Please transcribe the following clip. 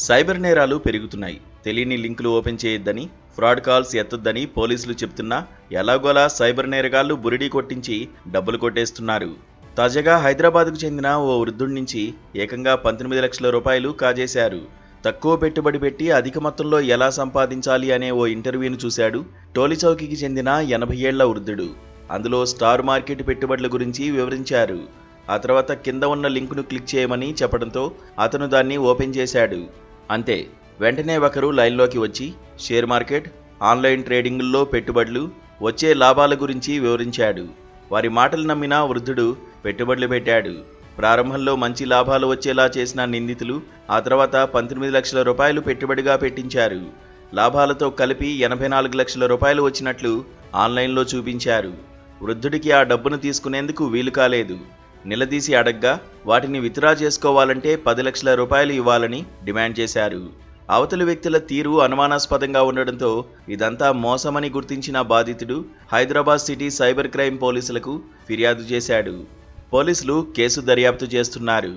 Cyber నేరాలు పెరుగుతున్నాయి. తెలియని లింకులు ఓపెన్ చేయొద్దని, ఫ్రాడ్ కాల్స్ ఎత్తొద్దని పోలీసులు చెప్తున్నా ఎలాగోలా సైబర్ నేరగాళ్లు బురిడీ కొట్టించి డబ్బులు కొట్టేస్తున్నారు. తాజాగా హైదరాబాద్కు చెందిన ఓ వృద్ధుడి నుంచి ఏకంగా 19 లక్షల రూపాయలు కాజేశారు. తక్కువ పెట్టుబడి పెట్టి అధిక మొత్తంలో ఎలా సంపాదించాలి అనే ఓ ఇంటర్వ్యూను చూశాడు టోలీచౌకీకి చెందిన 80 ఏళ్ల వృద్ధుడు. అందులో స్టార్ మార్కెట్ పెట్టుబడుల గురించి వివరించారు. ఆ తర్వాత కింద ఉన్న లింకును క్లిక్ చేయమని చెప్పడంతో అతను దాన్ని ఓపెన్ చేశాడు. అంతే, వెంటనే ఒకరు లైన్లోకి వచ్చి షేర్ మార్కెట్, ఆన్లైన్ ట్రేడింగుల్లో పెట్టుబడులు, వచ్చే లాభాల గురించి వివరించాడు. వారి మాటలు నమ్మిన వృద్ధుడు పెట్టుబడులు పెట్టాడు. ప్రారంభంలో మంచి లాభాలు వచ్చేలా చేసిన నిందితులు ఆ తర్వాత 19 లక్షల రూపాయలు పెట్టుబడిగా పెట్టించారు. లాభాలతో కలిపి 84 లక్షల రూపాయలు వచ్చినట్లు ఆన్లైన్లో చూపించారు. వృద్ధుడికి ఆ డబ్బును తీసుకునేందుకు వీలు కాలేదు. నిలదీసి అడగ్గా వాటిని విత్డ్రా చేసుకోవాలంటే 10 లక్షల రూపాయలు ఇవ్వాలని డిమాండ్ చేశారు. అవతలి వ్యక్తుల తీరు అనుమానాస్పదంగా ఉండడంతో ఇదంతా మోసమని గుర్తించిన బాధితుడు హైదరాబాద్ సిటీ సైబర్ క్రైమ్ పోలీసులకు ఫిర్యాదు చేశాడు. పోలీసులు కేసు దర్యాప్తు చేస్తున్నారు.